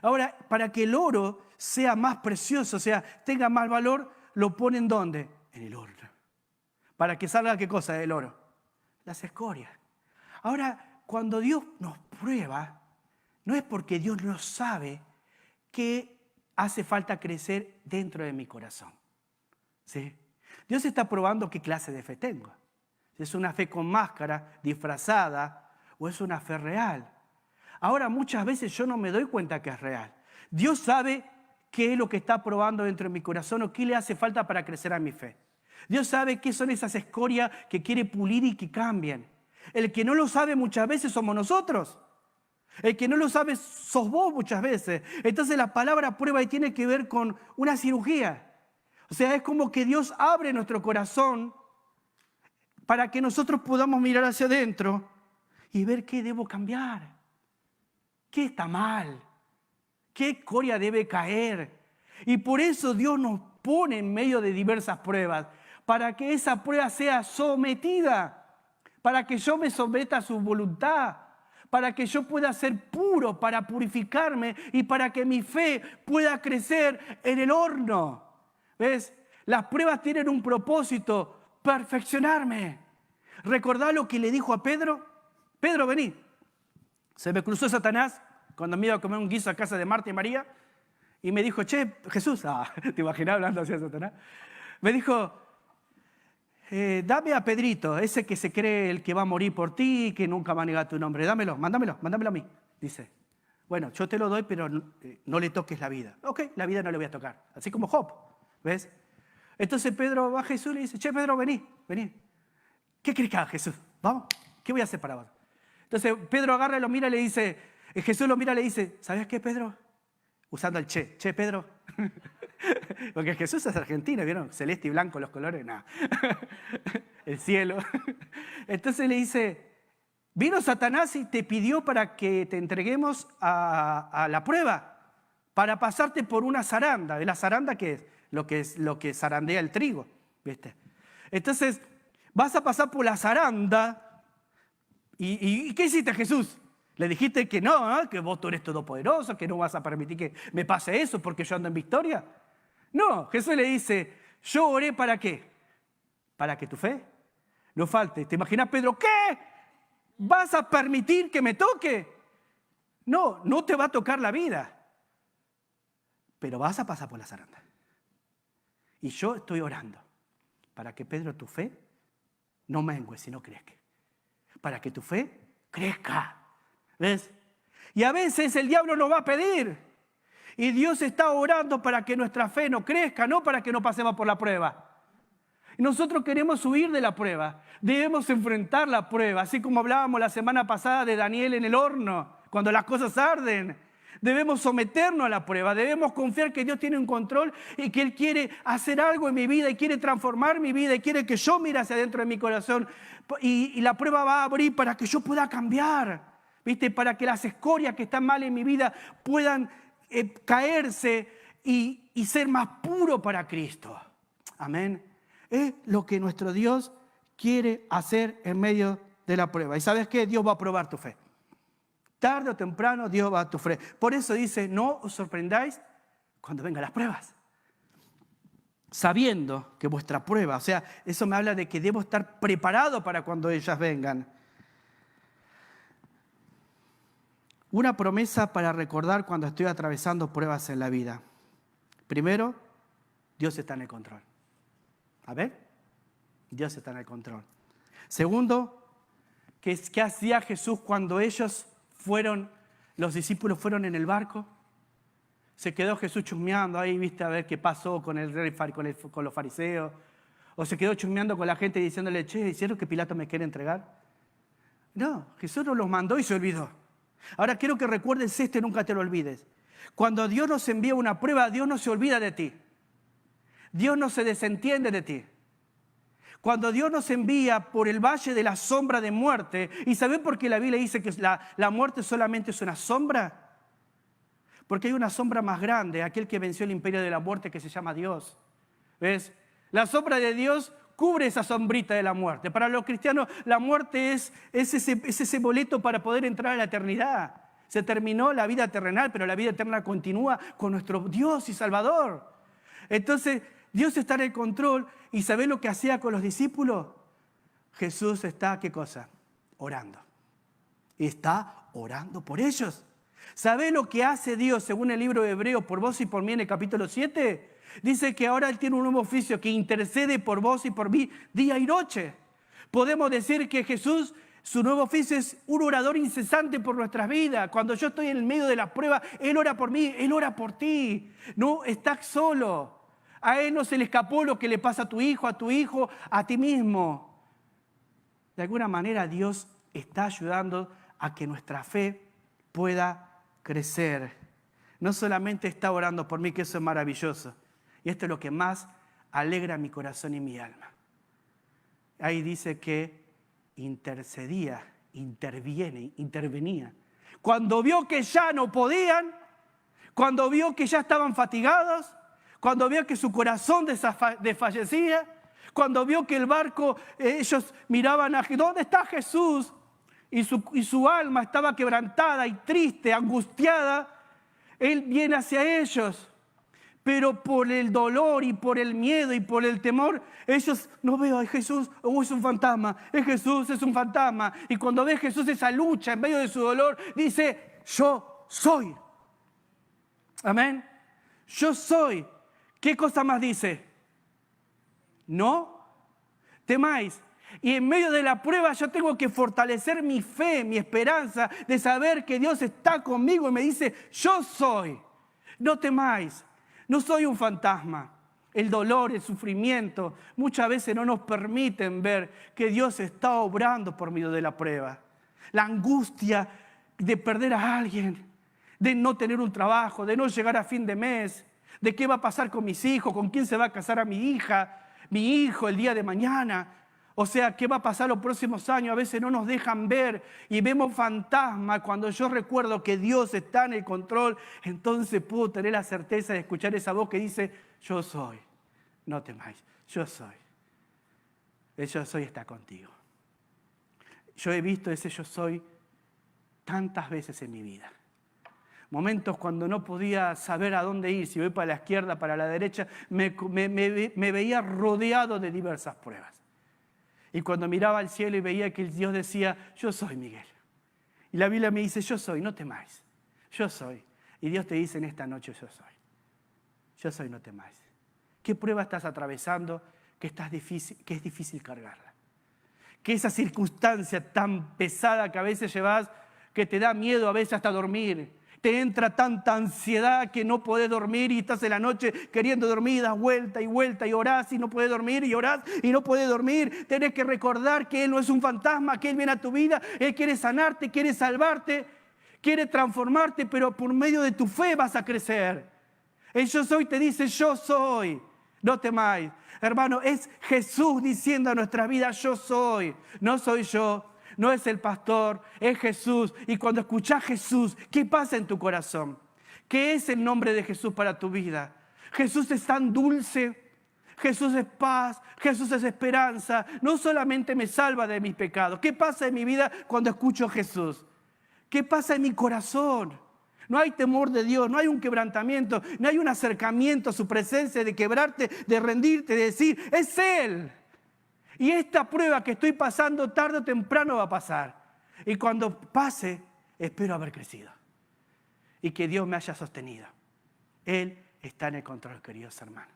Ahora, para que el oro sea más precioso, o sea, tenga más valor, lo ponen ¿dónde? En el horno. Para que salga ¿qué cosa del oro? Las escorias. Ahora, cuando Dios nos prueba, no es porque Dios no sabe que hace falta crecer dentro de mi corazón. ¿Sí? Dios está probando qué clase de fe tengo. Si es una fe con máscara, disfrazada, o es una fe real. Ahora, muchas veces yo no me doy cuenta que es real. Dios sabe qué es lo que está probando dentro de mi corazón o qué le hace falta para crecer a mi fe. Dios sabe qué son esas escorias que quiere pulir y que cambien. El que no lo sabe muchas veces somos nosotros. El que no lo sabe sos vos muchas veces. Entonces la palabra prueba tiene que ver con una cirugía. O sea, es como que Dios abre nuestro corazón para que nosotros podamos mirar hacia adentro y ver qué debo cambiar. ¿Qué está mal? ¿Qué escoria debe caer? Y por eso Dios nos pone en medio de diversas pruebas, para que esa prueba sea sometida, para que yo me someta a su voluntad, para que yo pueda ser puro, para purificarme y para que mi fe pueda crecer en el horno. ¿Ves? Las pruebas tienen un propósito, perfeccionarme. ¿Recordá lo que le dijo a Pedro? Pedro, vení. Se me cruzó Satanás cuando me iba a comer un guiso a casa de Marta y María Y me dijo, che, Jesús, te imaginas hablando así a Satanás. Me dijo, dame a Pedrito, ese que se cree el que va a morir por ti, que nunca va a negar tu nombre. Mándamelo a mí, dice. Bueno, yo te lo doy, pero no le toques la vida. Ok, la vida no le voy a tocar. Así como Job, ¿ves? Entonces Pedro va a Jesús y le dice, che, Pedro, vení. ¿Qué crees que haga, Jesús? Vamos, ¿qué voy a hacer para vos? Entonces Pedro agarra y lo mira y le dice, Jesús lo mira y le dice, ¿sabes qué, Pedro? Usando el che, Pedro. Porque Jesús es argentino, ¿vieron? Celeste y blanco los colores, nada. El cielo. Entonces le dice, vino Satanás y te pidió para que te entreguemos a la prueba, para pasarte por una zaranda. ¿La zaranda qué es? Lo que zarandea el trigo, ¿viste? Entonces, vas a pasar por la zaranda. ¿Y qué hiciste, Jesús? Le dijiste que no, que vos tú eres todopoderoso, que no vas a permitir que me pase eso porque yo ando en victoria. No, Jesús le dice, yo oré ¿para qué? Para que tu fe no falte. ¿Te imaginas, Pedro? ¿Qué? ¿Vas a permitir que me toque? No, no te va a tocar la vida. Pero vas a pasar por la zaranda. Y yo estoy orando para que, Pedro, tu fe no mengue, sino crezca. Para que tu fe crezca. ¿Ves? Y a veces el diablo nos va a pedir. Y Dios está orando para que nuestra fe no crezca, no para que no pasemos por la prueba. Y nosotros queremos huir de la prueba. Debemos enfrentar la prueba. Así como hablábamos la semana pasada de Daniel en el horno, cuando las cosas arden. Debemos someternos a la prueba. Debemos confiar que Dios tiene un control y que Él quiere hacer algo en mi vida y quiere transformar mi vida y quiere que yo mire hacia adentro de mi corazón. Y la prueba va a abrir para que yo pueda cambiar. ¿Viste? Para que las escorias que están mal en mi vida puedan caerse y ser más puro para Cristo. Amén. Es lo que nuestro Dios quiere hacer en medio de la prueba. ¿Y sabes qué? Dios va a probar tu fe. Tarde o temprano Dios va a tu fe. Por eso dice, no os sorprendáis cuando vengan las pruebas. Sabiendo que vuestra prueba, o sea, eso me habla de que debo estar preparado para cuando ellas vengan. Una promesa para recordar cuando estoy atravesando pruebas en la vida. Primero, Dios está en el control. A ver, Dios está en el control. Segundo, ¿qué hacía Jesús cuando los discípulos fueron en el barco? Se quedó Jesús chusmeando ahí, viste, a ver qué pasó con con los fariseos. O se quedó chusmeando con la gente diciéndole, che, ¿hicieron que Pilato me quiere entregar? No, Jesús no los mandó y se olvidó. Ahora quiero que recuerdes esto y nunca te lo olvides. Cuando Dios nos envía una prueba, Dios no se olvida de ti. Dios no se desentiende de ti. Cuando Dios nos envía por el valle de la sombra de muerte, ¿y sabés por qué la Biblia dice que la muerte solamente es una sombra? Porque hay una sombra más grande, aquel que venció el imperio de la muerte que se llama Dios. ¿Ves? La sombra de Dios cubre esa sombrita de la muerte. Para los cristianos, la muerte es ese boleto para poder entrar a la eternidad. Se terminó la vida terrenal, pero la vida eterna continúa con nuestro Dios y Salvador. Entonces, Dios está en el control. ¿Y sabés lo que hacía con los discípulos? Jesús está, ¿qué cosa? Orando. Está orando por ellos. ¿Sabés lo que hace Dios según el libro de Hebreos por vos y por mí en el capítulo 7? Dice que ahora Él tiene un nuevo oficio que intercede por vos y por mí día y noche. Podemos decir que Jesús, su nuevo oficio es un orador incesante por nuestras vidas. Cuando yo estoy en el medio de la prueba, Él ora por mí, Él ora por ti. No estás solo. A Él no se le escapó lo que le pasa a tu hijo, a ti mismo. De alguna manera Dios está ayudando a que nuestra fe pueda crecer. No solamente está orando por mí, que eso es maravilloso. Y esto es lo que más alegra mi corazón y mi alma. Ahí dice que intervenía. Cuando vio que ya no podían, cuando vio que ya estaban fatigados, cuando vio que su corazón desfallecía, cuando vio que el barco, ellos miraban a ¿dónde está Jesús? Y su alma estaba quebrantada y triste, angustiada. Él viene hacia ellos. Pero por el dolor y por el miedo y por el temor, ellos no veo a Jesús, es un fantasma, es Jesús, es un fantasma. Y cuando ve a Jesús esa lucha en medio de su dolor, dice, yo soy. Amén. Yo soy. ¿Qué cosa más dice? No temáis. Y en medio de la prueba yo tengo que fortalecer mi fe, mi esperanza de saber que Dios está conmigo y me dice, yo soy. No temáis. No soy un fantasma. El dolor, el sufrimiento, muchas veces no nos permiten ver que Dios está obrando por medio de la prueba. La angustia de perder a alguien, de no tener un trabajo, de no llegar a fin de mes, de qué va a pasar con mis hijos, con quién se va a casar a mi hija, mi hijo el día de mañana. O sea, ¿qué va a pasar los próximos años? A veces no nos dejan ver y vemos fantasmas. Cuando yo recuerdo que Dios está en el control, entonces puedo tener la certeza de escuchar esa voz que dice, yo soy, no temáis, yo soy. El yo soy está contigo. Yo he visto ese yo soy tantas veces en mi vida. Momentos cuando no podía saber a dónde ir, si voy para la izquierda, para la derecha, me veía rodeado de diversas pruebas. Y cuando miraba al cielo y veía que el Dios decía, yo soy Miguel. Y la Biblia me dice, yo soy, no temáis. Yo soy. Y Dios te dice en esta noche, yo soy. Yo soy, no temáis. ¿Qué prueba estás atravesando que es difícil cargarla? Que esa circunstancia tan pesada que a veces llevas, que te da miedo a veces hasta dormir. Te entra tanta ansiedad que no podés dormir y estás en la noche queriendo dormir, das vuelta y orás y no podés dormir y orás y no podés dormir. Tenés que recordar que Él no es un fantasma, que Él viene a tu vida, Él quiere sanarte, quiere salvarte, quiere transformarte, pero por medio de tu fe vas a crecer. El yo soy te dice, yo soy, no temáis. Hermano, es Jesús diciendo a nuestra vida, yo soy, no soy yo. No es el pastor, es Jesús. Y cuando escuchás Jesús, ¿qué pasa en tu corazón? ¿Qué es el nombre de Jesús para tu vida? Jesús es tan dulce, Jesús es paz, Jesús es esperanza. No solamente me salva de mis pecados. ¿Qué pasa en mi vida cuando escucho Jesús? ¿Qué pasa en mi corazón? No hay temor de Dios, no hay un quebrantamiento, no hay un acercamiento a su presencia de quebrarte, de rendirte, de decir, es Él. Y esta prueba que estoy pasando tarde o temprano va a pasar. Y cuando pase, espero haber crecido. Y que Dios me haya sostenido. Él está en el control, queridos hermanos.